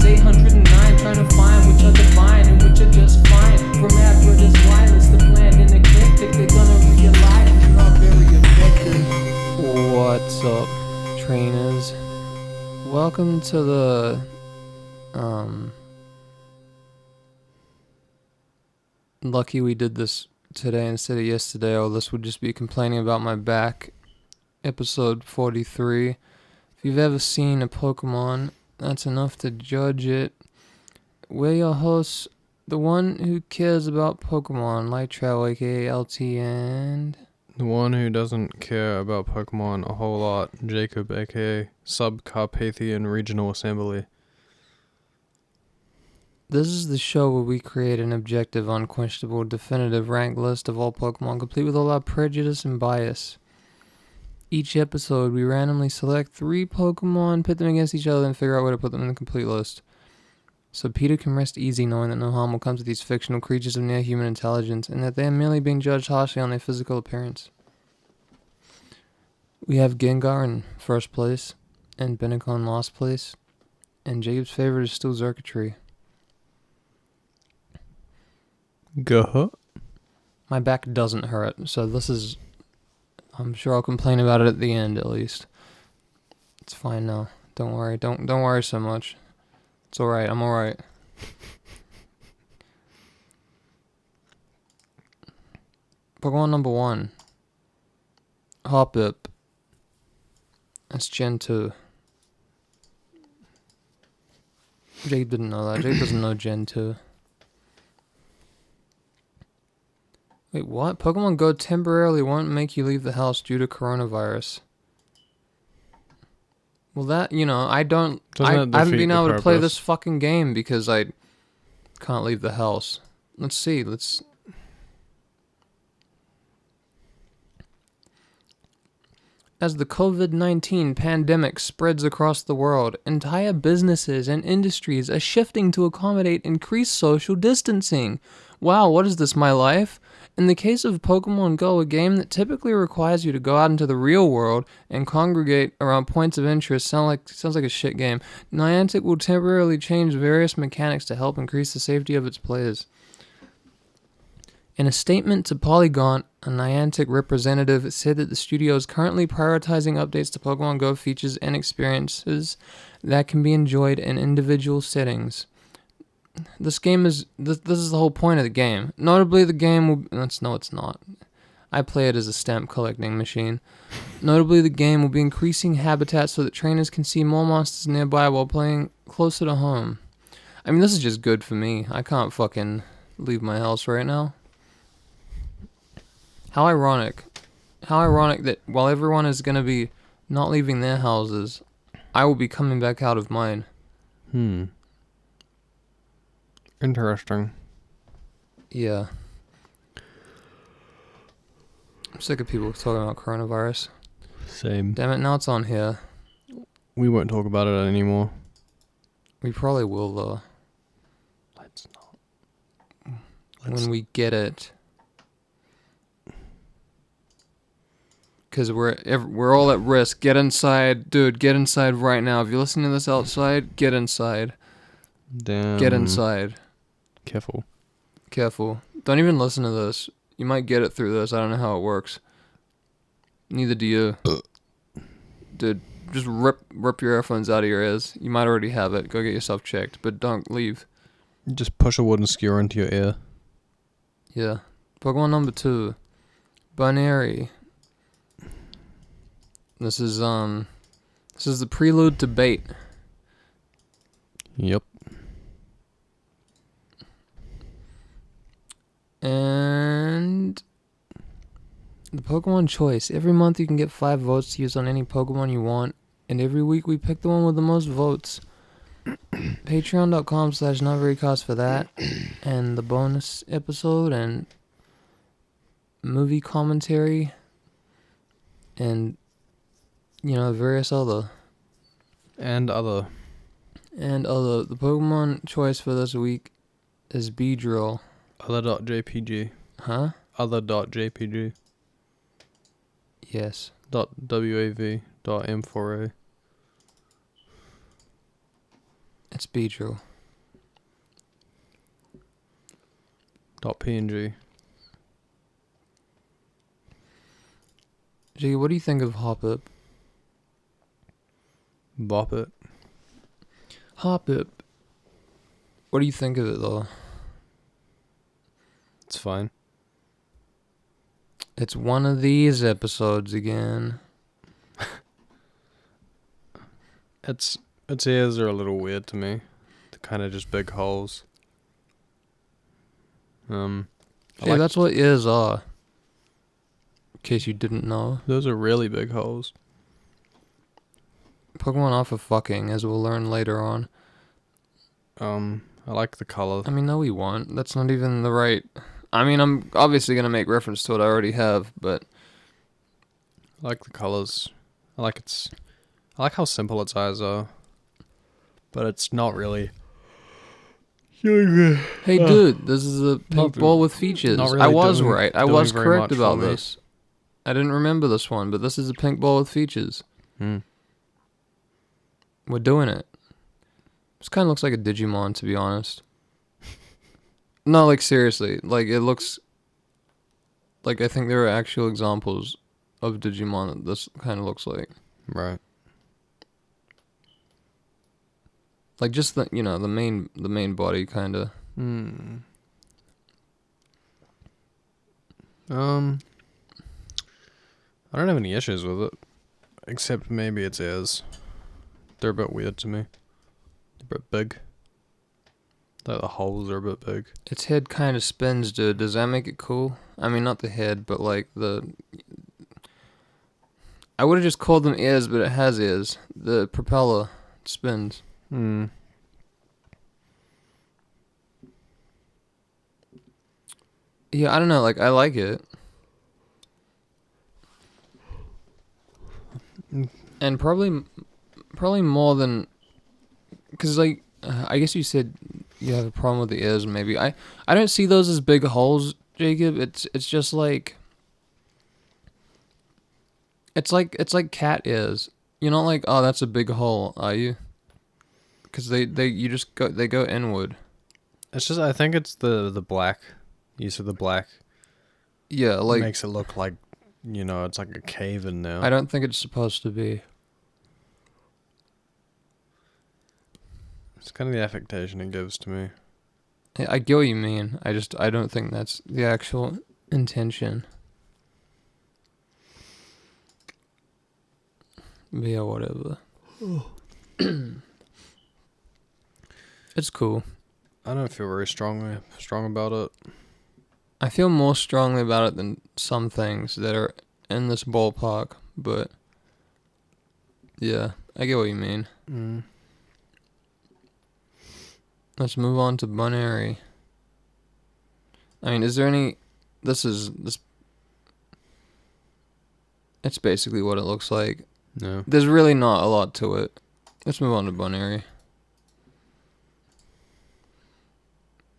809, trying to find which are divine and which are just fine. From after this wireless, the bland and eclectic, they're gonna realize it's not very effective. What's up, trainers? Welcome to the lucky we did this today instead of yesterday, or this would just be complaining about my back. Episode 43. If you've ever seen a Pokemon, that's enough to judge it. We're your hosts, the one who cares about Pokemon, Light Travel, aka LT, and the one who doesn't care about Pokemon a whole lot, Jacob, aka Subcarpathian Regional Assembly. This is the show where we create an objective, unquestionable, definitive ranked list of all Pokemon, complete with all our prejudice and bias. Each episode, we randomly select 3 Pokemon, pit them against each other, and figure out where to put them in the complete list. So Peter can rest easy knowing that no harm will come to these fictional creatures of near-human intelligence, and that they are merely being judged harshly on their physical appearance. We have Gengar in first place, and Binacle in last place, and Jacob's favorite is still Xurkitree. Go. My back doesn't hurt, so this is... I'm sure I'll complain about it at the end, at least. It's fine now. Don't worry. Don't worry so much. It's alright. I'm alright. Pokemon number 1. Hoppip. That's Gen 2. Jake didn't know that. Jake doesn't know Gen 2. Wait, what? Pokemon Go temporarily won't make you leave the house due to coronavirus. Well, that, I haven't been able to play this fucking game because I can't leave the house. Let's see, As the COVID-19 pandemic spreads across the world, entire businesses and industries are shifting to accommodate increased social distancing. Wow, what is this, my life? In the case of Pokemon Go, a game that typically requires you to go out into the real world and congregate around points of interest, sounds like a shit game. Niantic will temporarily change various mechanics to help increase the safety of its players. In a statement to Polygon, a Niantic representative said that the studio is currently prioritizing updates to Pokemon Go features and experiences that can be enjoyed in individual settings. This game is... This is the whole point of the game. Notably, the game will... No, it's not. I play it as a stamp collecting machine. Notably, the game will be increasing habitats so that trainers can see more monsters nearby while playing closer to home. I mean, this is just good for me. I can't fucking leave my house right now. How ironic. How ironic that while everyone is going to be not leaving their houses, I will be coming back out of mine. Interesting. Yeah. I'm sick of people talking about coronavirus. Same. Damn it, now it's on here. We won't talk about it anymore. We probably will, though. Let's not. When we get it. Because we're all at risk. Get inside. Dude, get inside right now. If you're listening to this outside, get inside. Damn. Get inside. Careful. Don't even listen to this. You might get it through this. I don't know how it works. Neither do you. Dude, just rip your earphones out of your ears. You might already have it. Go get yourself checked. But don't leave. Just push a wooden skewer into your ear. Yeah. Pokemon number 2. Buneary. This is the prelude to bait. Yep. And the Pokemon choice. Every month you can get 5 votes to use on any Pokemon you want. And every week we pick the one with the most votes. Patreon.com/notverycost for that. And the bonus episode and movie commentary. And, various other. And other. The Pokemon choice for this week is Beedrill. Other.jpg. Huh? Other.jpg. Yes. .wav.m4a. It's Beedrill. .png. Gee, what do you think of Hoppip? Bop it. Hoppip. What do you think of it, though? It's fine. It's one of these episodes again. Its ears are a little weird to me. They're kind of just big holes. I Yeah, like that's what ears are. In case you didn't know. those are really big holes. Pokemon are for fucking, as we'll learn later on. I like the color. I mean, no, we won't. That's not even the right... I mean, I'm obviously going to make reference to what I already have, but... I like the colors. I like how simple its eyes are. But it's not really. Hey, dude, this is a pink ball with features. not really I was doing- right. I doing was very correct much about for me. this. I didn't remember this one, but this is a pink ball with features. We're doing it. This kind of looks like a Digimon, to be honest. No, like, seriously. Like, it looks... Like, I think there are actual examples of Digimon that this kind of looks like. Right. Like, just the, you know, the main body, kind of. I don't have any issues with it. Except maybe its ears. They're a bit weird to me. They're a bit big. Like the holes are a bit big. Its head kind of spins, dude. Does that make it cool? I mean, not the head, but, like, the... I would have just called them ears, but it has ears. The propeller spins. Yeah, I don't know. Like, I like it. And probably more than... Because, like, I guess you said you have a problem with the ears, maybe. I don't see those as big holes, Jacob. It's just like... It's like cat ears. You're not like, oh, that's a big hole, are you? Because they go inward. It's just, I think it's the black. Use of the black. Yeah, like... Makes it look like, you know, it's like a cave in there. I don't think it's supposed to be. It's kind of the affectation it gives to me. I get what you mean. I don't think that's the actual intention. But yeah, whatever. It's cool. I don't feel very strong about it. I feel more strongly about it than some things that are in this ballpark, but yeah, I get what you mean. Let's move on to Buneary. I mean, is there any... This... It's basically what it looks like. No. There's really not a lot to it. Let's move on to Buneary.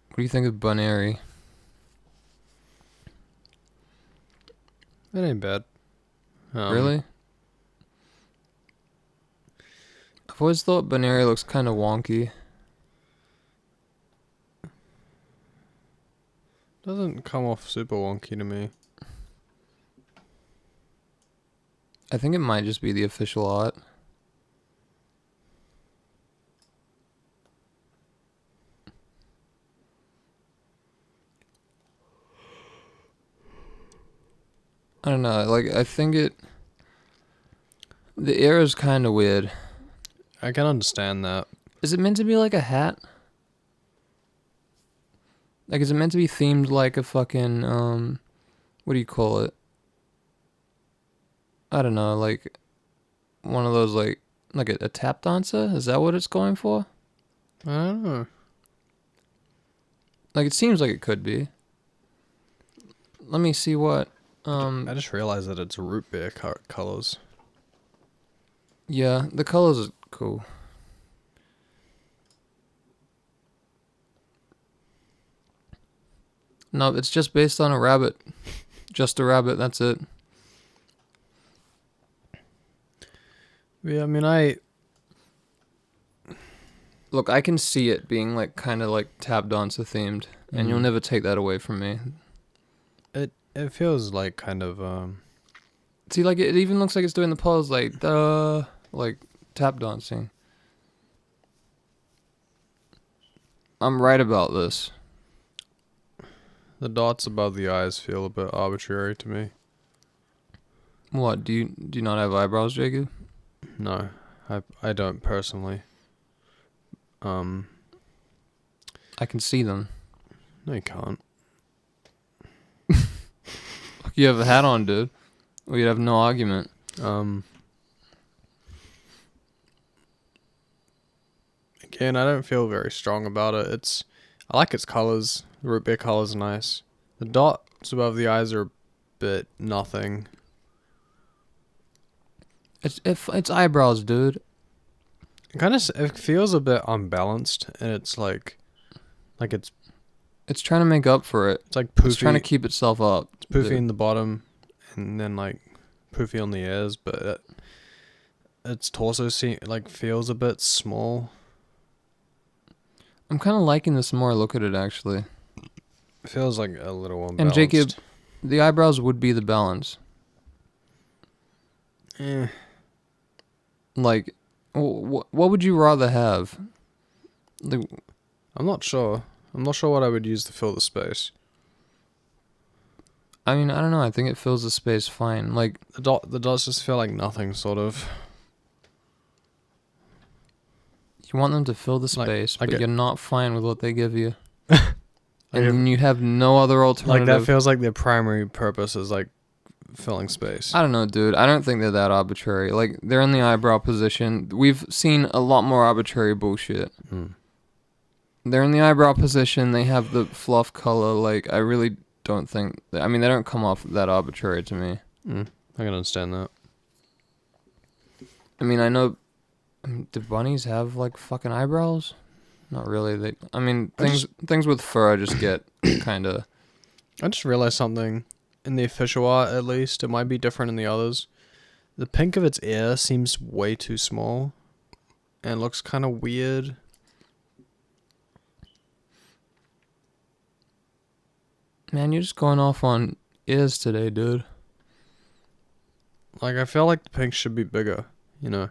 What do you think of Buneary? It ain't bad. Really? I've always thought Buneary looks kind of wonky. Doesn't come off super wonky to me. I think it might just be the official art. I don't know, like, I think it... The ear is kind of weird. I can understand that. Is it meant to be like a hat? Like, is it meant to be themed like a fucking, what do you call it? I don't know, like, one of those, like a tap dancer? Is that what it's going for? I don't know. Like, it seems like it could be. Let me see what, I just realized that it's root beer colors. Yeah, the colors are cool. No, it's just based on a rabbit. Just a rabbit, that's it. Yeah, I mean, Look, I can see it being like kind of like tap dancer themed, and you'll never take that away from me. It feels like kind of See, like it even looks like it's doing the pose like tap dancing. I'm right about this. the dots above the eyes feel a bit arbitrary to me. What, do you not have eyebrows, Jacob? No, I don't personally. I can see them. No, you can't. You have a hat on, dude. We'd have no argument. Again, I don't feel very strong about it. I like its colors. The root beer color's nice. The dots above the eyes are a bit nothing. It's eyebrows, dude. It feels a bit unbalanced, and it's like it's It's trying to make up for it. it's like poofy. It's trying to keep itself up. It's poofy dude. in the bottom, and then like poofy on the ears, but its torso feels a bit small. I'm kind of liking this more. Look at it, actually. It feels like a little unbalanced. And Jacob, the eyebrows would be the balance. Like, what would you rather have? Like, I'm not sure. I'm not sure what I would use to fill the space. I mean, I don't know. I think it fills the space fine. Like, The dots just feel like nothing, sort of. you want them to fill the space, but you're not fine with what they give you. And then you have no other alternative. Like, that feels like their primary purpose is, like, filling space. I don't know, dude. I don't think they're that arbitrary. Like, they're in the eyebrow position. We've seen a lot more arbitrary bullshit. They're in the eyebrow position. They have the fluff color. Like, I really don't think... I mean, they don't come off that arbitrary to me. I can understand that. I mean, I know... do bunnies have, like, fucking eyebrows? Not really. Things with fur just get kind of... I just realized something. In the official art, at least, it might be different in the others. The pink of its ear seems way too small. And looks kind of weird. Man, you're just going off on ears today, dude. Like, I feel like the pink should be bigger, you know?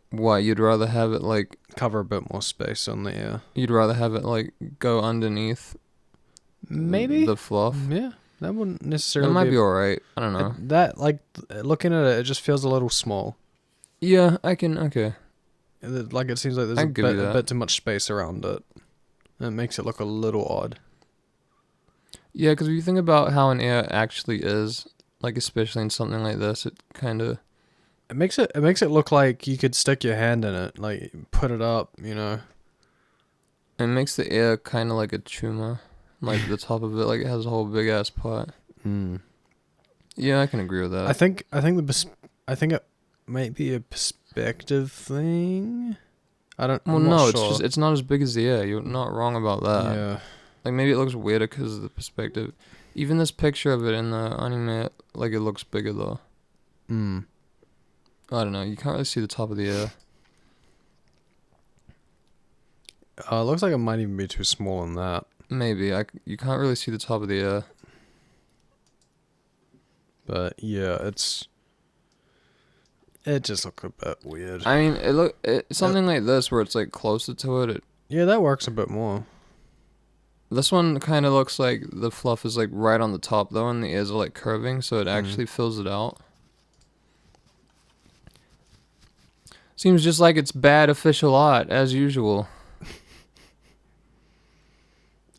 Why, you'd rather have it, like... Cover a bit more space on the ear. You'd rather have it, like, go underneath... Maybe? The fluff? Yeah, that wouldn't necessarily That might be alright. I don't know. Looking at it, it just feels a little small. Yeah, I can... Okay. Like, it seems like there's a bit too much space around it. And it makes it look a little odd. Yeah, because if you think about how an ear actually is, like, especially in something like this, it kind of... It makes it look like you could stick your hand in it, like put it up, you know. It makes the ear kind of like a tumor, like the top of it, like it has a whole big ass part. Yeah, I can agree with that. I think it might be a perspective thing. I'm no, not it's sure. just it's not as big as the ear. You're not wrong about that. Yeah. Like maybe it looks weirder because of the perspective. Even this picture of it in the anime, like it looks bigger though. I don't know. You can't really see the top of the ear. It looks like it might even be too small in that. Maybe. You can't really see the top of the ear. But yeah, it just looks a bit weird. I mean, something like this where it's like closer to it. Yeah, that works a bit more. This one kind of looks like the fluff is like right on the top though, and the ears are like curving, so it actually fills it out. Seems just like it's bad official art, as usual.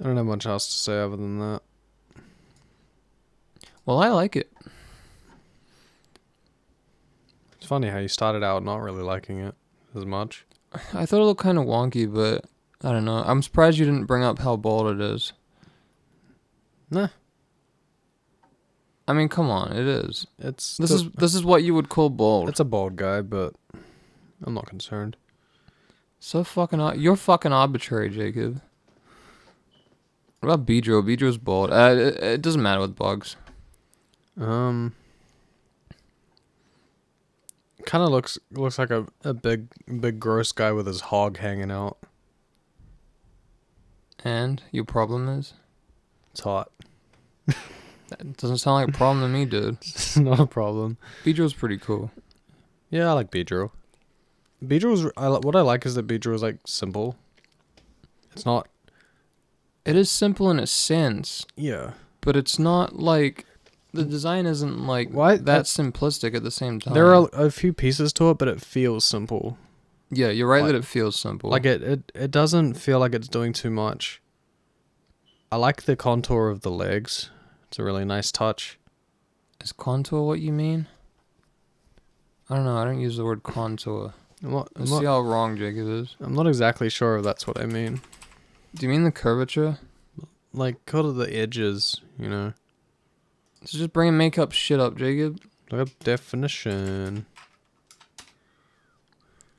I don't have much else to say other than that. Well, I like it. It's funny how you started out not really liking it as much. I thought it looked kind of wonky, but I don't know. I'm surprised you didn't bring up how bald it is. Nah. I mean, come on, it is. This is what you would call bald. It's a bald guy, but I'm not concerned. So you're fucking arbitrary, Jacob. What about Beedrill? Beedrill's bald. It doesn't matter with bugs. Kind of looks like a big gross guy with his hog hanging out. And your problem is? It's hot. That doesn't sound like a problem to me, dude. It's not a problem. Beedrill's pretty cool. Yeah, I like Beedrill. What I like is that Beedrill is like simple. It's not. It is simple in a sense, Yeah. but it's not like the design isn't like that simplistic at the same time. There are a few pieces to it, but it feels simple. Yeah, you're right that it feels simple. Like it doesn't feel like it's doing too much. I like the contour of the legs. It's a really nice touch. Is contour what you mean? I don't know. I don't use the word contour. Let's see how wrong Jacob is. I'm not exactly sure if that's what I mean. Do you mean the curvature? Like, kind of the edges, you know. So just bring makeup shit up, Jacob. Look up definition.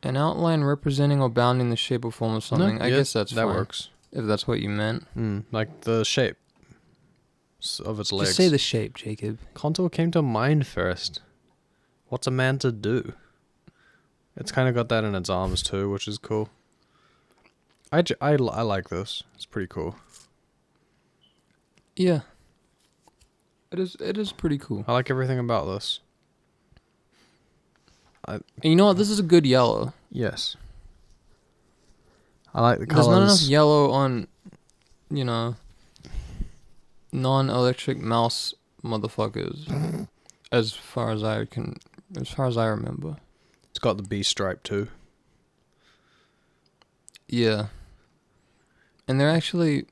An outline representing or bounding the shape or form of something. I guess that fine, works. if that's what you meant. Like the shape of its legs. Just say the shape, Jacob. Contour came to mind first. What's a man to do? It's kind of got that in its arms too, which is cool. I like this. It's pretty cool. Yeah. It is pretty cool. I like everything about this. And you know what? This is a good yellow. Yes. I like the colors. There's not enough yellow on, you know, non-electric mouse motherfuckers. as far as I remember. It's got the B stripe too. Yeah. And they're actually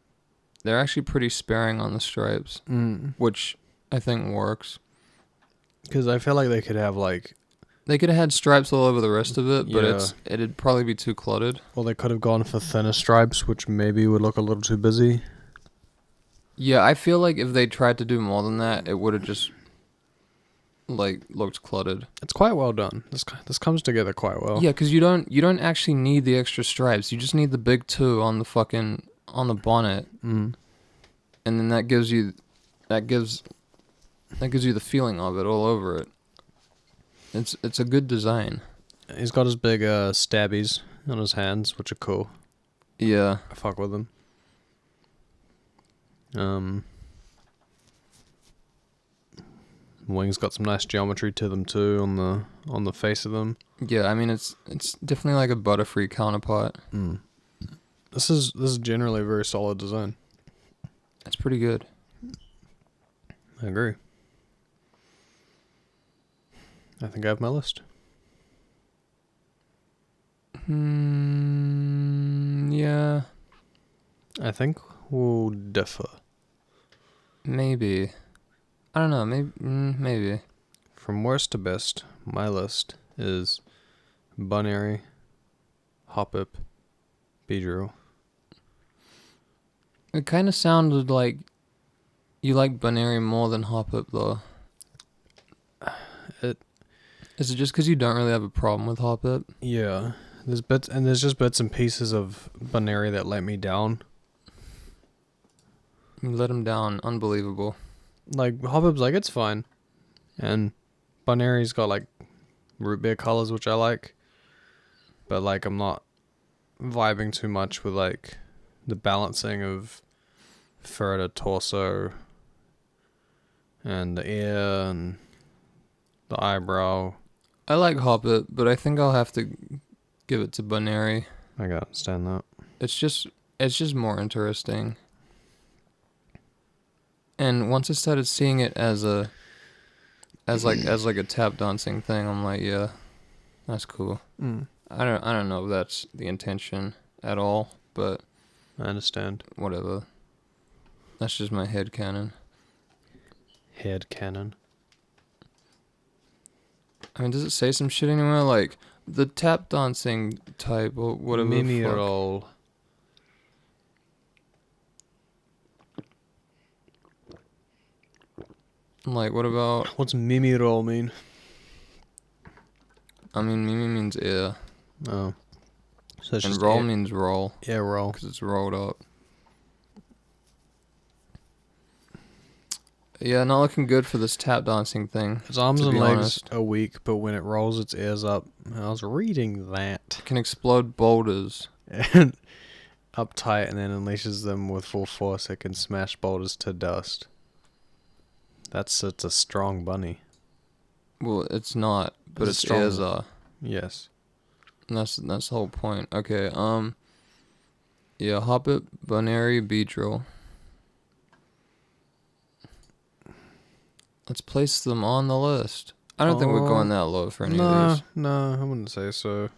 pretty sparing on the stripes, which I think works. Because I feel like they could have like... They could have had stripes all over the rest of it, but it'd probably be too cluttered. Well, they could have gone for thinner stripes, which maybe would look a little too busy. Yeah, I feel like if they tried to do more than that, it would have just like looked cluttered. It's quite well done. This comes together quite well. Yeah, because you don't actually need the extra stripes. You just need the big two on the bonnet, and then that gives you the feeling of it all over it. It's a good design. He's got his big stabbies on his hands, which are cool. Yeah, I fuck with them. Wings got some nice geometry to them too on the face of them. Yeah, I mean it's definitely like a Butterfree counterpart. This is generally a very solid design. It's pretty good. I agree. I think I have my list. Yeah. I think we'll differ. Maybe. I don't know. Maybe. From worst to best, my list is Buneary, Hoppip, Beedrill. It kind of sounded like you like Buneary more than Hoppip, though. Is it just because you don't really have a problem with Hoppip? Yeah. There's just bits and pieces of Buneary that let me down. You let him down. Unbelievable. Like, Hoppip's like, it's fine. And Buneary's got, like, root beer colors, which I like. But, like, I'm not vibing too much with, like, the balancing of fur to torso and the ear and the eyebrow. I like Hoppip, but I think I'll have to give it to Buneary. I gotta understand that. It's just more interesting. And once I started seeing it as like a tap dancing thing, I'm like, yeah, that's cool. I don't know if that's the intention at all, but I understand. Whatever. That's just my headcanon. Headcanon. I mean, does it say some shit anywhere like the tap dancing type or whatever? Mimi the fuck? roll. Like, what about... What's Mimi roll mean? I mean, Mimi means ear. Oh. So it's and just roll ear. means roll. Yeah, roll. Because it's rolled up. Yeah, not looking good for this tap dancing thing. Its arms to and be legs honest. are weak, but when it rolls its ears up, I was reading that. Can explode boulders. And uptight and then unleashes them with full force, it can smash boulders to dust. It's a strong bunny. Well, it's not, but It's its strong. ears are. Yes. And that's the whole point. Okay, yeah, Hoppip, Buneary, Beedrill. Let's place them on the list. I don't think we're going that low for any of these. No, I wouldn't say so.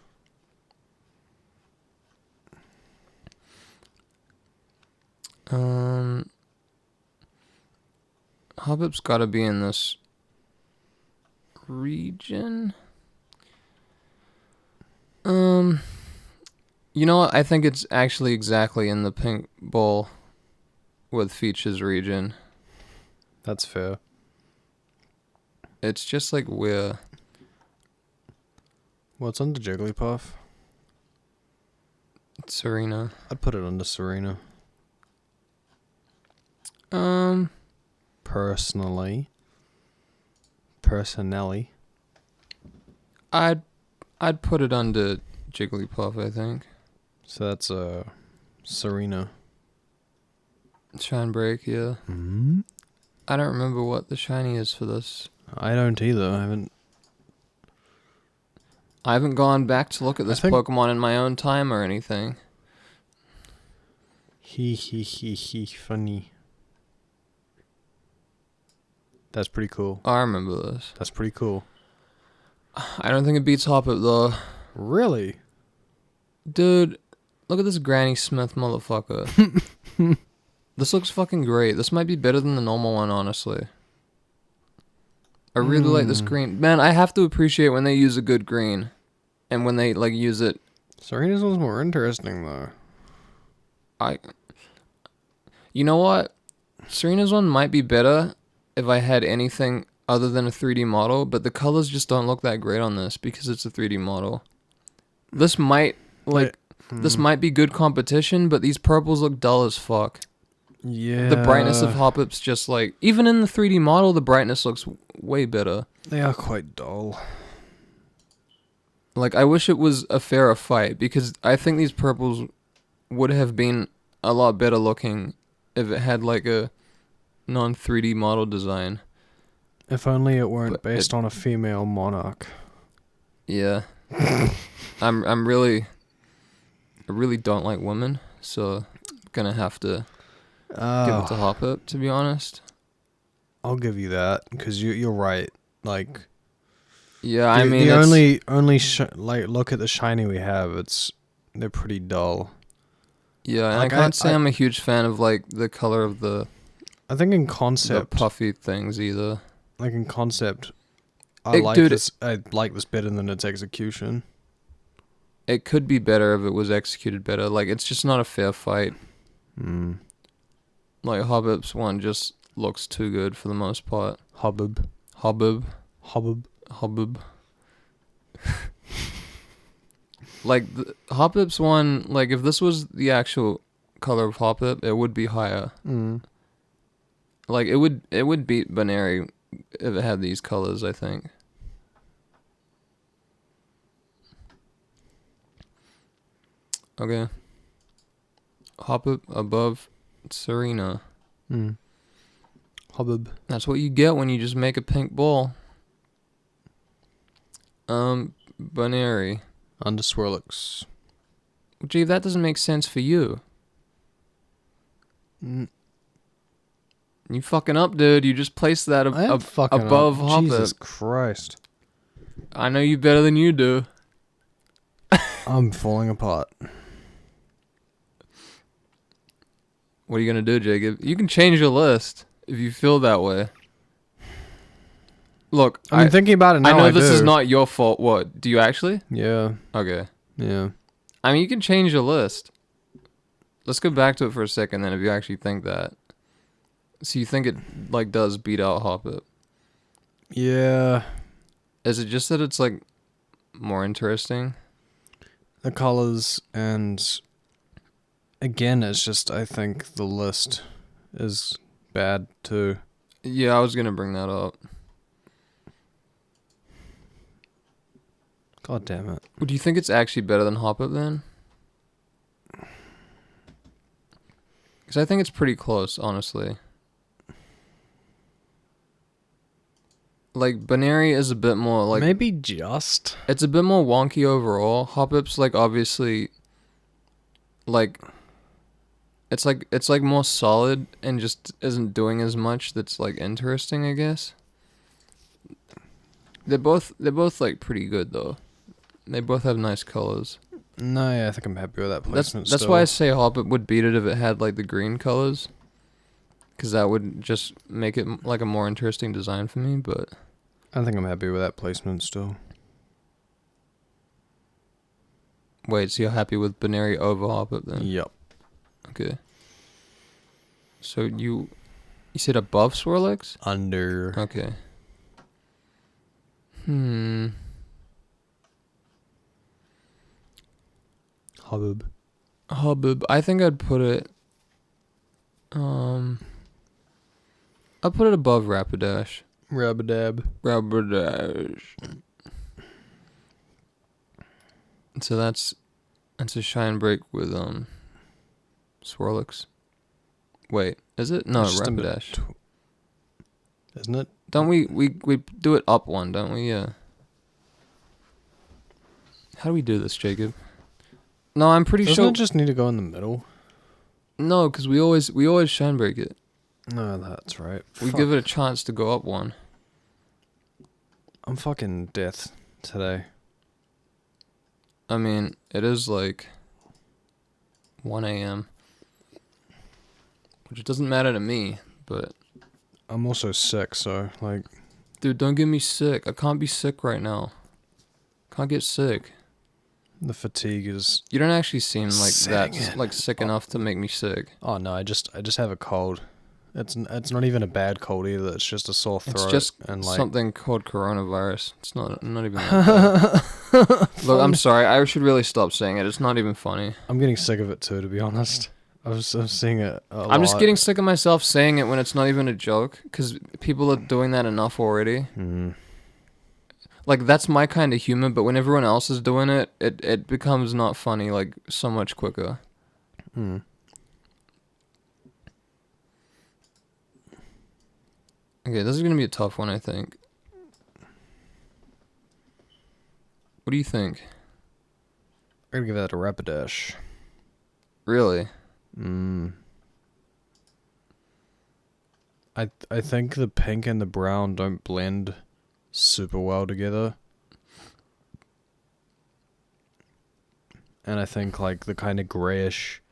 Hoppip's got to be in this region. You know what? I think it's actually exactly in the pink bowl with Features region. That's fair. It's just like where. What's under Jigglypuff? Serena. I'd put it under Serena. Personally. I'd put it under Jigglypuff, I think. So that's Serena. Shine Break, yeah. Mm-hmm. I don't remember what the shiny is for this. I don't either. I haven't gone back to look at this Pokemon in my own time or anything. Funny. That's pretty cool. I remember this. That's pretty cool. I don't think it beats Hoppip though. Really? Dude, look at this Granny Smith motherfucker. This looks fucking great. This might be better than the normal one, honestly. I really like this green. Man, I have to appreciate when they use a good green. And when they, like, use it. Serena's one's more interesting, though. You know what? Serena's one might be better if I had anything other than a 3D model, but the colors just don't look that great on this because it's a 3D model. This might, this might be good competition, but these purples look dull as fuck. Yeah. The brightness of Hoppip's just like, even in the 3D model, the brightness looks way better. They are quite dull. Like, I wish it was a fairer fight, because I think these purples would have been a lot better looking if it had, like, a non-3D model design. If only it weren't based on a female monarch. Yeah. I really don't like women, so I'm gonna have to give it to Hoppip, to be honest. I'll give you that, because you're right. Like, yeah, I mean, the only look at the shiny we have. They're pretty dull. Yeah, and like, I can't say I'm a huge fan of like the color of the. I think in concept, the puffy things either. Like in concept, I like this better than its execution. It could be better if it was executed better. Like, it's just not a fair fight. Like, Hoppip's one just looks too good for the most part. Hoppip. Like, Hoppip's one, like, if this was the actual color of Hoppip, it would be higher. Like, it would beat Buneary if it had these colors, I think. Okay. Hoppip above Serena. Hoppip. That's what you get when you just make a pink ball. Buneary. Under Swirlix. Gee, that doesn't make sense for you. You fucking up, dude. You just placed that above Hoppip. Jesus Christ. I know you better than you do. I'm falling apart. What are you gonna do, Jacob? You can change your list if you feel that way. Look, I'm thinking about it now. I know this is not your fault. What? Do you actually? Yeah. Okay. Yeah. I mean, you can change your list. Let's go back to it for a second then if you actually think that. So you think it, like, does beat out Hoppip? Yeah. Is it just that it's, like, more interesting? The colors, and again, it's just, I think the list is bad too. Yeah, I was gonna bring that up. God damn it. Do you think it's actually better than Hoppip then? Because I think it's pretty close, honestly. Like, Buneary is a bit more, like... Maybe just. It's a bit more wonky overall. Hoppip's, like, obviously... Like... It's like more solid and just isn't doing as much that's, like, interesting, I guess. They're both, like, pretty good, though. They both have nice colors. No, yeah, I think I'm happy with that placement. That's why I say Hoppip would beat it if it had, like, the green colors. Because that would just make it, like, a more interesting design for me, but... I think I'm happy with that placement still. Wait, so you're happy with Buneary over Hoppip then? Yep. Okay. So you said above Swirlix? Under. Okay. Hoppip. I think I'd put it... I'd put it above Rapidash. Rabadab. So that's a shine break with Swirlix. Wait, is it? No, Rapidash. Isn't it? Don't we do it up one, don't we? Yeah. How do we do this, Jacob? No, I'm pretty Doesn't sure. it just need to go in the middle? No, because we always shine break it. No, that's right. We give it a chance to go up one. I'm fucking death today. I mean, it is like 1 a.m. Which doesn't matter to me, but... I'm also sick, so, like... Dude, don't get me sick. I can't be sick right now. Can't get sick. The fatigue is... You don't actually seem like setting that, in. like, sick enough to make me sick. Oh, no, I just have a cold. It's not even a bad cold either. It's just a sore throat. It's just and like something called coronavirus. It's not even like that. Look, I'm sorry. I should really stop saying it. It's not even funny. I'm getting sick of it too, to be honest. I'm seeing it a lot. I'm just getting sick of myself saying it when it's not even a joke, because people are doing that enough already. Mm. Like, that's my kind of humor, but when everyone else is doing it, it becomes not funny, like, so much quicker. Mm. Okay, this is going to be a tough one, I think. What do you think? I'm gonna give that a Rapidash. Really? I think the pink and the brown don't blend super well together. And I think like the kind of grayish,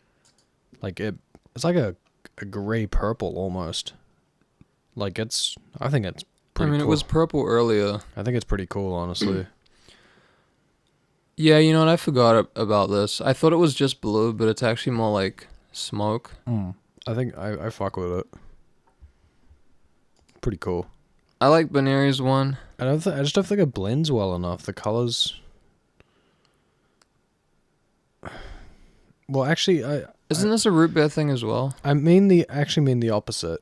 like it's like a gray purple almost. Like I think it's pretty cool. It was purple earlier. I think it's pretty cool, honestly. Yeah, you know what? I forgot about this. I thought it was just blue, but it's actually more like smoke. I think I fuck with it. Pretty cool. I like Buneary's one. I just don't think it blends well enough. The colors. Well, actually, Isn't this a root beer thing as well? I actually mean the opposite.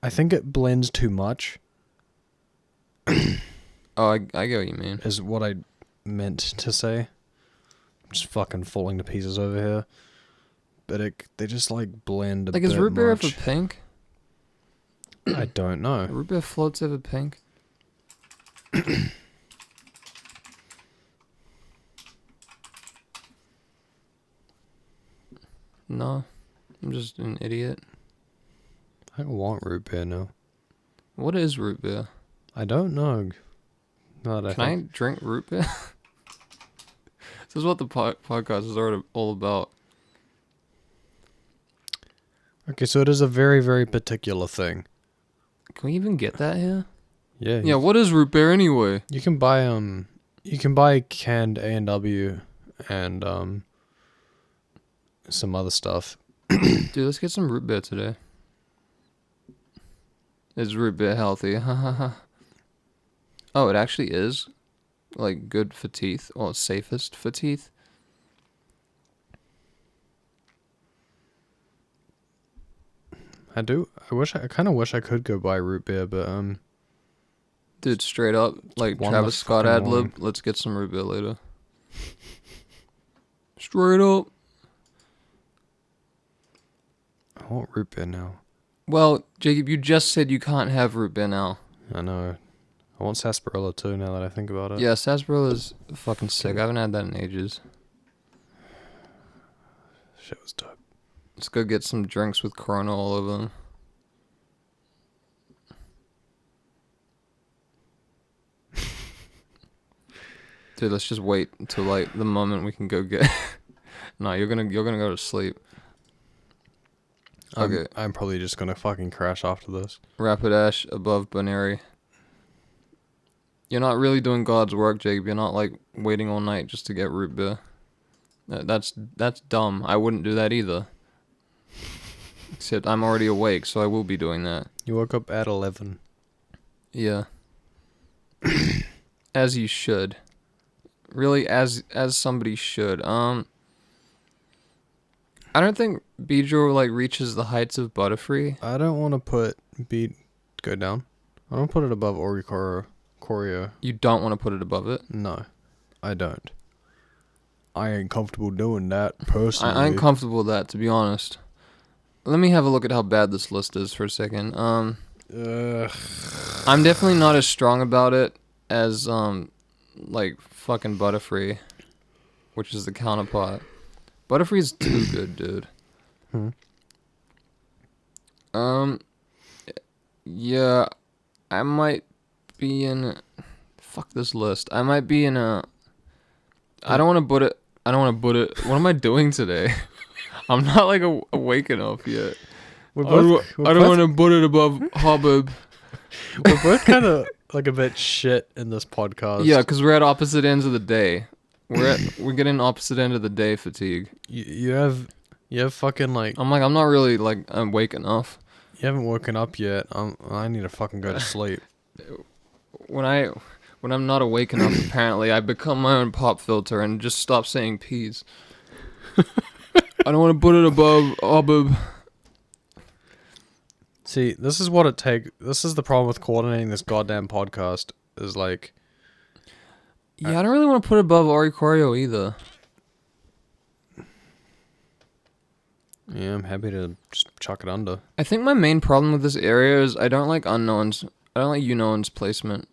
I think it blends too much. Oh, I get what you mean. Is what I meant to say. I'm just fucking falling to pieces over here. But they just like blend a bit Like, is root beer much. ever pink? I don't know. Root beer floats ever pink? No. I'm just an idiot. I don't want root beer now. What is root beer? I don't know. Can I drink root beer? This is what the podcast is all about. Okay, so it is a very, very particular thing. Can we even get that here? Yeah. Yeah, what is root beer anyway? You can buy canned A&W and some other stuff. Dude, let's get some root beer today. Is root beer healthy? Oh, it actually is. Like, good for teeth. Well, safest for teeth. I do. I kind of wish I could go buy root beer, but Dude, straight up, like one Travis the Scott fucking ad lib. one. Let's get some root beer later. Straight up. I want root beer now. Well, Jacob, you just said you can't have root beer now. I know. I want sarsaparilla too. Now that I think about it. Yeah, sarsaparilla's fucking sick. I haven't had that in ages. Shit was dope. Let's go get some drinks with Corona all over them. Dude, let's just wait until like the moment we can go get. No, you're gonna go to sleep. Okay. I'm probably just gonna fucking crash after this. Rapidash above Buneary. You're not really doing God's work, Jacob. You're not like waiting all night just to get root beer. That's dumb. I wouldn't do that either. Except I'm already awake, so I will be doing that. You woke up at 11. Yeah. As you should. Really, as somebody should. I don't think Beedrill like reaches the heights of Butterfree. I don't want to put go down. I don't put it above Choreo. You don't want to put it above it? No, I don't. I ain't comfortable doing that personally. I ain't comfortable with that, to be honest. Let me have a look at how bad this list is for a second. I'm definitely not as strong about it as like fucking Butterfree, which is the counterpart. Butterfree's too good, dude. Yeah, I might be in. Fuck this list. I might be in a. I don't want to put it. What am I doing today? I'm not like awake enough yet. I don't want to put it above Hoppip. We're both kind of like a bit shit in this podcast. Yeah, because we're at opposite ends of the day. We're getting opposite end of the day fatigue. You have fucking like. I'm not really like awake enough. You haven't woken up yet. I need to fucking go to sleep. When I'm not awake enough, apparently, I become my own pop filter and just stop saying peas. I don't want to put it above Hoppip. See, this is what it takes. This is the problem with coordinating this goddamn podcast. Is like. Yeah, I don't really want to put it above Oricorio either. Yeah, I'm happy to just chuck it under. I think my main problem with this area is I don't like unknowns. I don't like unknowns placement.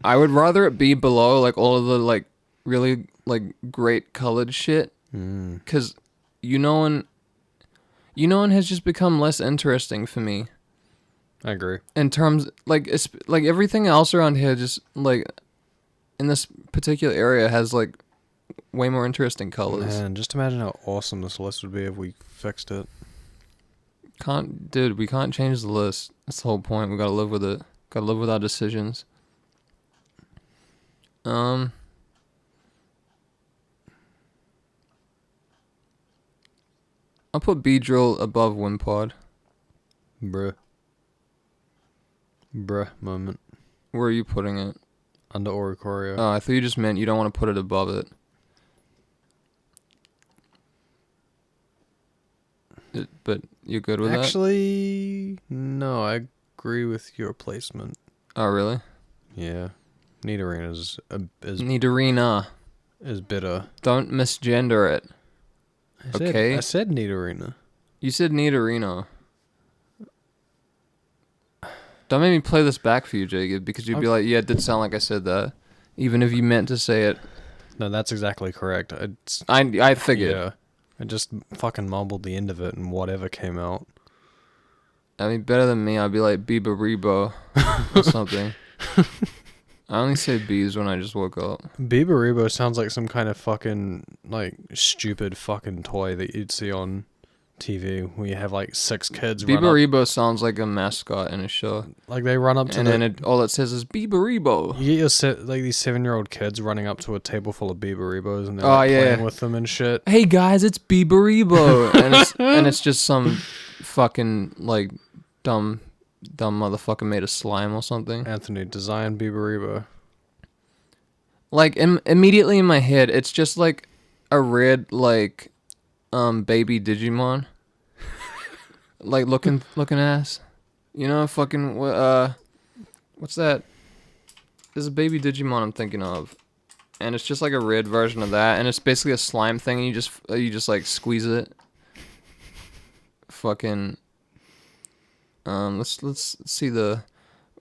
I would rather it be below like all of the like really like great colored shit. Because unknown has just become less interesting for me. I agree. In terms like it's like everything else around here just like in this particular area has like way more interesting colors. Man, just imagine how awesome this list would be if we fixed it. We can't change the list. That's the whole point. We gotta live with it. Gotta live with our decisions. I'll put Beedrill above Wimpod. Bruh moment. Where are you putting it? Under Oricorio. Oh, I thought you just meant you don't want to put it above it. But you're good with Actually, no, I agree with your placement. that? Oh, really? Yeah. Nidorina Nidorina. is bitter. Don't misgender it. Okay. I said Nidorina. You said Nidorino. Don't make me play this back for you, Jacob, because you'd be like, yeah, it did sound like I said that. Even if you meant to say it. No, that's exactly correct. I figured. Yeah. I just fucking mumbled the end of it and whatever came out. I mean, better than me, I'd be like BEBAREBO or something. I only say bees when I just woke up. BEBAREBO sounds like some kind of fucking, like, stupid fucking toy that you'd see on TV where you have, like, 6 kids run up. BEBAREBO sounds like a mascot in a show. Like, they run up to and then all it says is BEBAREBO. You get like these 7-year-old kids running up to a table full of BEBAREBOs and they're playing with them and shit. Hey guys, it's BEBAREBO. and it's just some fucking like dumb motherfucker made of slime or something. Anthony, design BEBAREBO. Like immediately in my head, it's just like a red like baby Digimon. like looking ass. You know, fucking what's that? There's a baby Digimon I'm thinking of, and it's just like a red version of that, and it's basically a slime thing, and you just like squeeze it. Fucking. Let's see the.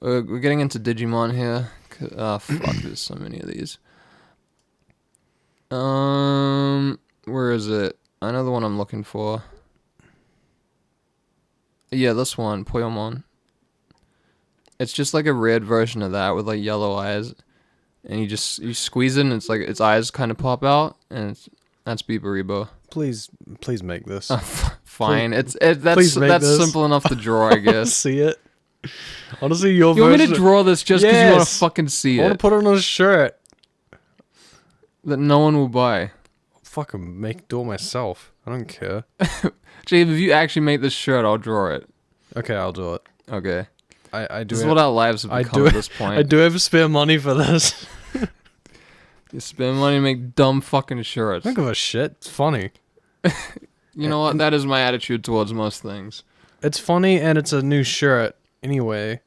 We're getting into Digimon here. Fuck, there's so many of these. Where is it? I know the one I'm looking for. Yeah, this one, Pokémon. It's just like a red version of that with like yellow eyes, and you squeeze it, and it's like its eyes kind of pop out, and that's BEBAREBO. Please make this. Fine, Please, that's this. simple enough to draw, I guess. See it. Honestly, your You want me version. to draw this just because you want to Yes. fucking see I want it to put it on a shirt. that no one will buy. Fucking do it myself. I don't care. Jade, if you actually make this shirt, I'll draw it. Okay, I'll do it. Okay. I do. This is what our lives have become at this point. I do have spare money for this. You spend money to make dumb fucking shirts. I don't give a shit. It's funny. You know what? That is my attitude towards most things. It's funny, and it's a new shirt anyway,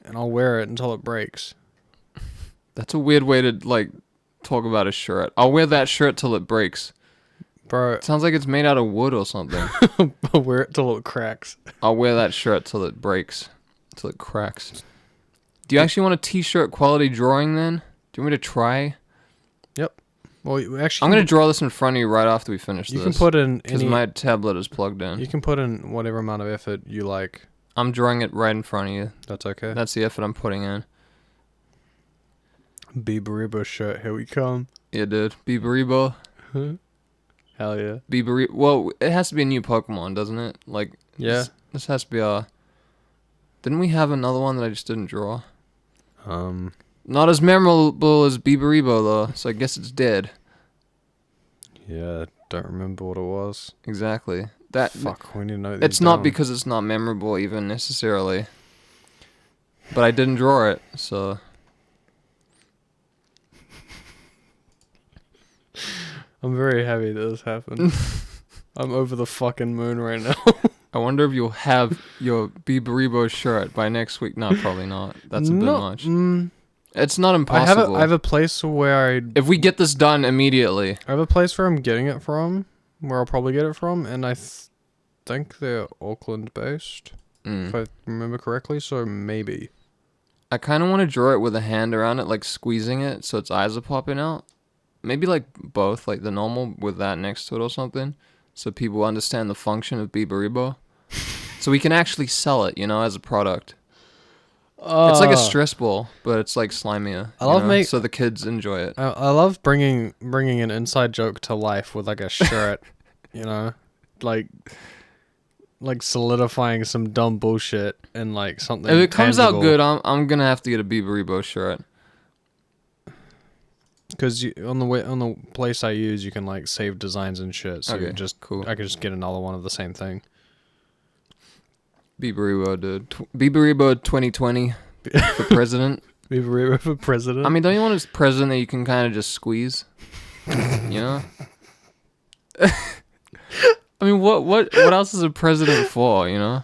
and I'll wear it until it breaks. That's a weird way to like talk about a shirt. I'll wear that shirt till it breaks. Bro, It sounds like it's made out of wood or something. I'll wear it till it cracks. I'll wear that shirt till it breaks. Till it cracks. Do you actually want a t-shirt quality drawing then? Do you want me to try? Yep. Well, actually, I'm going to draw this in front of you right after we finish this. You can put in because any. my tablet is plugged in. You can put in whatever amount of effort you like. I'm drawing it right in front of you. That's okay. That's the effort I'm putting in. BEBAREBO shirt, here we come. Yeah, dude. BEBAREBO. Hell yeah. BEBAREBO. Well, it has to be a new Pokemon, doesn't it? Like, Yeah. This has to be a... Didn't we have another one that I just didn't draw? Not as memorable as BEBAREBO, though, so I guess it's dead. Yeah, don't remember what it was. Exactly. Fuck, we need to know these It's not down. because it's not memorable, even, necessarily. But I didn't draw it, so... I'm very happy that this happened. I'm over the fucking moon right now. I wonder if you'll have your BEBAREBO shirt by next week. No, probably not. That's a bit much. It's not impossible. I have a place where if we get this done immediately. I have a place where I'm getting it from, where I'll probably get it from, and I think they're Auckland based, if I remember correctly, so maybe. I kind of want to draw it with a hand around it, like squeezing it so its eyes are popping out. Maybe like both, like the normal with that next to it or something, so people understand the function of BEBAREBO. So we can actually sell it, you know, as a product. It's like a stress ball, but it's like slimier. So the kids enjoy it. I love bringing an inside joke to life with like a shirt, you know, like solidifying some dumb bullshit and like something. If it comes out tangible. good, I'm gonna have to get a BEBAREBO shirt. Because on the place I use, you can like save designs and shit. So Okay, cool. I could just get another one of the same thing. BEBAREBO, dude. BEBAREBO 2020 for president. BEBAREBO for president. I mean, don't you want a president that you can kind of just squeeze? You know? I mean, what else is a president for, you know?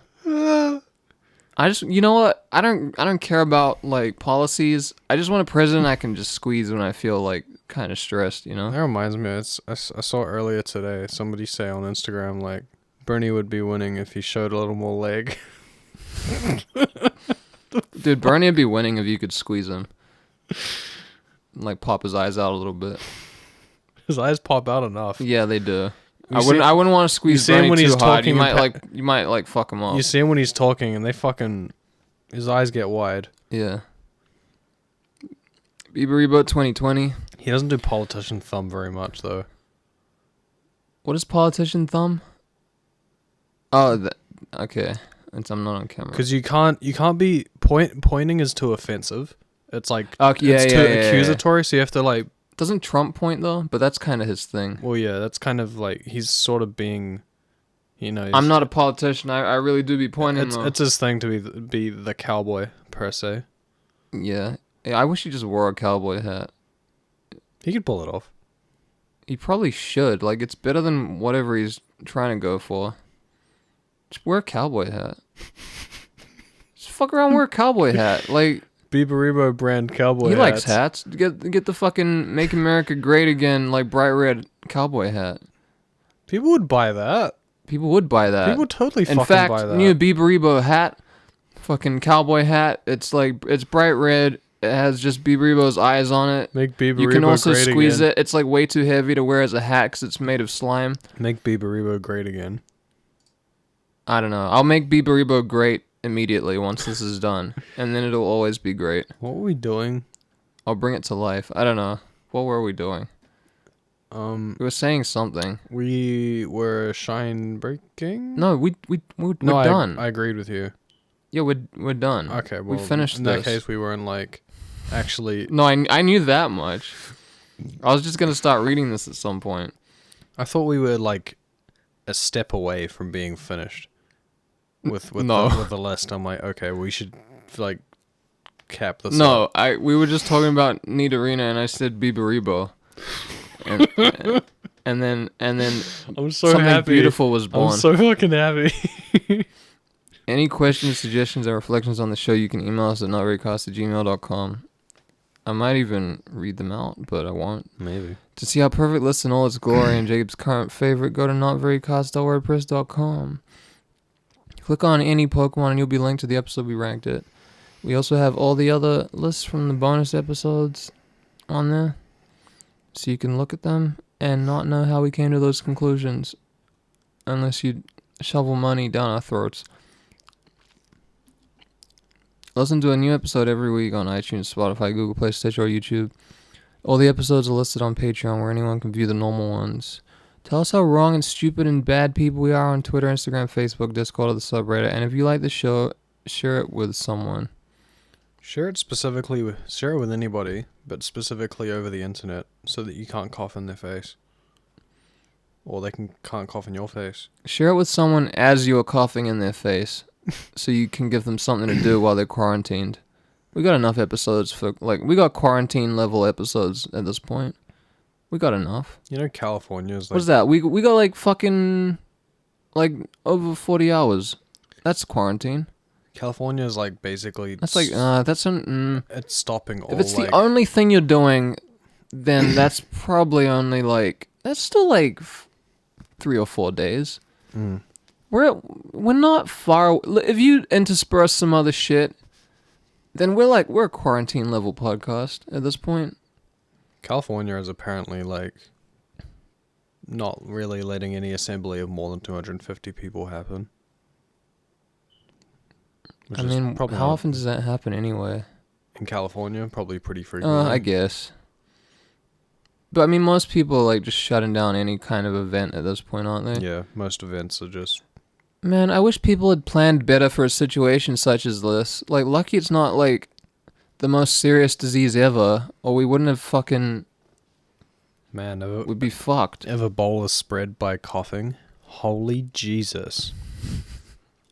You know what? I don't care about like policies. I just want a president I can just squeeze when I feel like kind of stressed, you know? That reminds me, I saw earlier today somebody say on Instagram like Bernie would be winning if he showed a little more leg. Dude, Bernie would be winning if you could squeeze him. Like pop his eyes out a little bit. His eyes pop out enough. Yeah, they do. You I wouldn't want to squeeze see him Bernie when too he's hard. You talking might like fuck him up. You see him when he's talking, and his eyes get wide. Yeah. BEBAREBO 2020. He doesn't do politician thumb very much though. What is politician thumb? Oh, okay. I'm not on camera. Because you can't be pointing is too offensive. It's like it's too accusatory. So you have to like. Doesn't Trump point though? But that's kind of his thing. Well, yeah, that's kind of like he's sort of being, you know. I'm not a politician. I really do be pointing. It's his thing to be the cowboy per se. Yeah. I wish he just wore a cowboy hat. He could pull it off. He probably should. Like, it's better than whatever he's trying to go for. Just wear a cowboy hat. Just fuck around, wear a cowboy hat. Like, BEBAREBO brand cowboy he hats. likes hats. Get the fucking Make America Great Again, like, bright red cowboy hat. People would buy that. People would buy that. People would totally In fucking fact, buy that. new BEBAREBO hat, fucking cowboy hat. It's like, it's bright red. It has just BEBAREBO's eyes on it. Make BEBAREBO You can also great squeeze again. it. It's like way too heavy to wear as a hat because it's made of slime. Make BEBAREBO great again. I don't know. I'll make BEBAREBO great immediately once this is done, and then it'll always be great. What were we doing? I'll bring it to life. I don't know. What were we doing? We were saying something. We were shine breaking. No, we're No, done. I agreed with you. Yeah, we're done. Okay, well, we finished in this. that case, we weren't like actually. No, I knew that much. I was just gonna start reading this at some point. I thought we were like a step away from being finished with No. with the list. I'm like, okay, we should like cap this. No, up. we were just talking about Need Arena, and I said BEBAREBO, and then I'm so something happy. beautiful was born. I'm so fucking happy. Any questions, suggestions, or reflections on the show, you can email us at notverycast@gmail.com. I might even read them out, but I won't. Maybe. To see our perfect list in all its glory and Jacob's current favorite, go to notverycast.wordpress.com. Click on any Pokemon and you'll be linked to the episode we ranked it. We also have all the other lists from the bonus episodes on there, so you can look at them and not know how we came to those conclusions, unless you shovel money down our throats. Listen to a new episode every week on iTunes, Spotify, Google Play, Stitcher, or YouTube. All the episodes are listed on Patreon, where anyone can view the normal ones. Tell us how wrong and stupid and bad people we are on Twitter, Instagram, Facebook, Discord, or the subreddit. And if you like the show, share it with someone. Share it with anybody, but specifically over the internet, so that you can't cough in their face, or they can't cough in your face. Share it with someone as you're coughing in their face, so you can give them something to do while they're quarantined. We got enough episodes for, like, we got quarantine level episodes at this point. We got enough. You know, California's like... What's that? We got like fucking, like, over 40 hours. That's quarantine. California's like basically... That's like, it's stopping all, if it's like... the only thing you're doing, then that's probably only like, that's still like 3 or 4 days. Mm. We're not far. If you intersperse some other shit, then we're a quarantine level podcast at this point. California is apparently like not really letting any assembly of more than 250 people happen. I mean, how often does that happen anyway? In California, probably pretty frequently. I guess. But I mean, most people are like just shutting down any kind of event at this point, aren't they? Yeah, most events are just... Man, I wish people had planned better for a situation such as this. Like, lucky it's not like the most serious disease ever, or we wouldn't have fucking... Man, we'd be fucked. If Ebola spread by coughing, holy Jesus.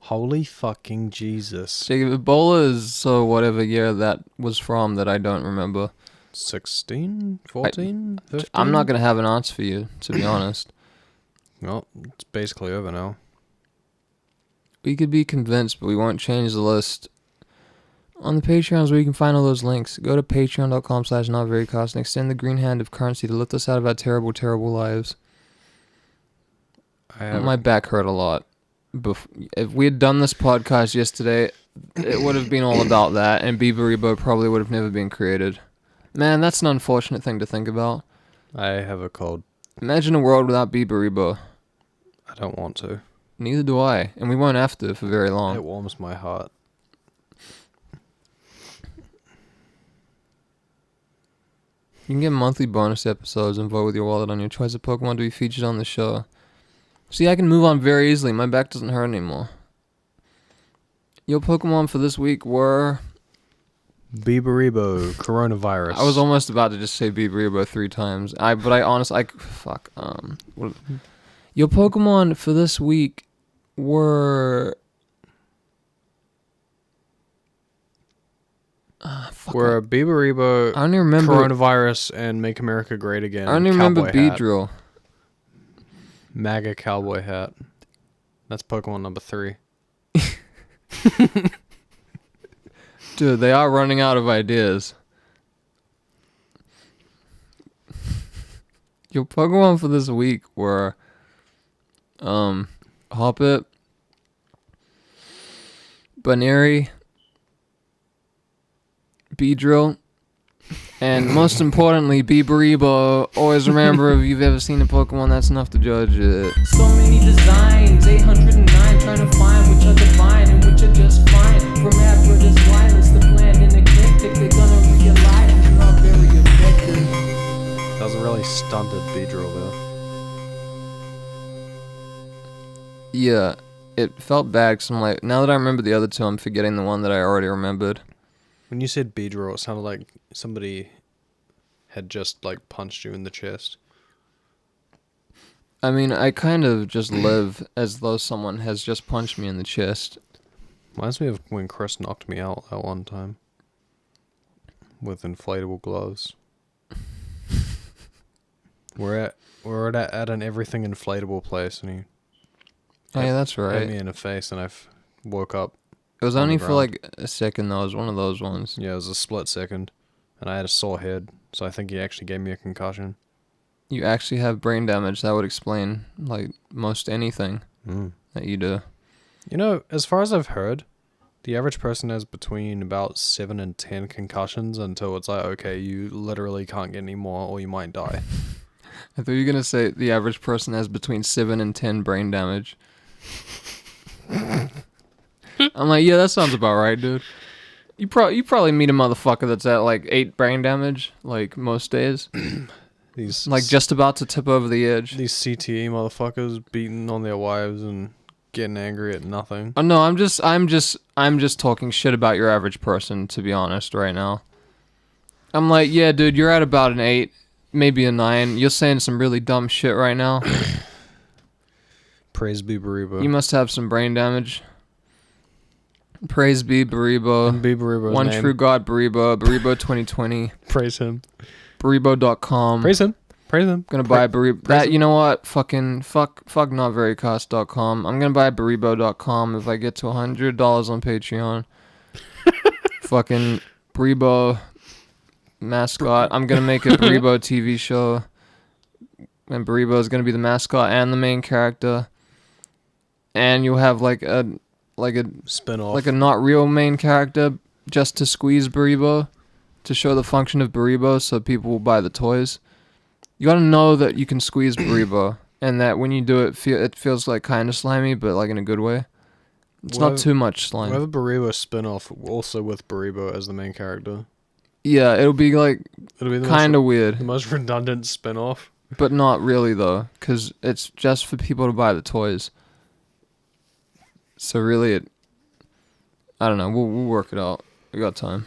Holy fucking Jesus. Jacob, Ebola is so whatever year that was from that I don't remember. 16? 14? 15? I'm not going to have an answer for you, to be honest. Well, it's basically over now. We could be convinced, but we won't change the list. On the Patreons where you can find all those links, go to patreon.com/notverycast and extend the green hand of currency to lift us out of our terrible, terrible lives. My back hurt a lot. If we had done this podcast yesterday, it would have been all about that, and BEBAREBO probably would have never been created. Man, that's an unfortunate thing to think about. I have a cold. Imagine a world without BEBAREBO. I don't want to. Neither do I, and we won't have to for very long. It warms my heart. You can get monthly bonus episodes and vote with your wallet on your choice of Pokemon to be featured on the show. See, I can move on very easily. My back doesn't hurt anymore. Your Pokemon for this week were... BEBAREBO, coronavirus. I was almost about to just say BEBAREBO 3 times. Fuck. Your Pokemon for this week were... We're BEBAREBO, I only remember coronavirus, and Make America Great Again. I only remember Cowboy hat. Beedrill. MAGA cowboy hat. That's Pokemon number 3. Dude, they are running out of ideas. Your Pokemon for this week were Hoppip, Buneary, Beedrill, and most importantly, BEBAREBO. Always remember, if you've ever seen a Pokemon, that's enough to judge it. So many designs, 809, trying to find which are divine and which are just fine. From Average wireless to bland and eclectic, they're gonna realize it's not very effective. That was a really stunted Beedrill though. Yeah, it felt bad because I'm like, now that I remember the other two, I'm forgetting the one that I already remembered. When you said Beedrill, it sounded like somebody had just like punched you in the chest. I mean, I kind of just live as though someone has just punched me in the chest. Reminds me of when Chris knocked me out that one time with inflatable gloves. We're at an everything inflatable place, and he Oh yeah, that's hit right. me in the face, and woke up. It was on only the for like a second though. It was one of those ones. Yeah, it was a split second, and I had a sore head, so I think he actually gave me a concussion. You actually have brain damage. That would explain like most anything that you do. You know, as far as I've heard, the average person has between about 7 and 10 concussions until it's like, okay, you literally can't get any more or you might die. I thought you were gonna say the average person has between 7 and 10 brain damage. I'm like, yeah, that sounds about right, dude. You probably meet a motherfucker that's at like 8 brain damage, like most days. These Like just about to tip over the edge. These CTE motherfuckers beating on their wives and getting angry at nothing. Oh no, I'm just talking shit about your average person, to be honest, right now. I'm like, yeah, dude, you're at about an 8, maybe a 9. You're saying some really dumb shit right now. Praise be Beberebo. You must have some brain damage. Praise be Berebo. And Beberebo's One name. true God Berebo. Berebo 2020. Praise him. Berebo.com. Praise him. Praise him. Gonna buy Berebo. praise That, him. you know what? Fuck notverycost.com. I'm gonna buy Berebo.com if I get to $100 on Patreon. Fucking Berebo mascot. I'm gonna make a Berebo TV show. And Berebo is gonna be the mascot and the main character. And you'll have like a Spin off. like a not real main character just to squeeze Berebo, to show the function of Berebo so people will buy the toys. You gotta know that you can squeeze Berebo, and that when you do it, it feels like kind of slimy, but like in a good way. It's not too much slime. We'll have a Berebo spin off also with Berebo as the main character. Yeah, it'll be like It'll be the kind of the weird, most redundant spin off. but not really though, because it's just for people to buy the toys. So really, I don't know. We'll work it out. We got time.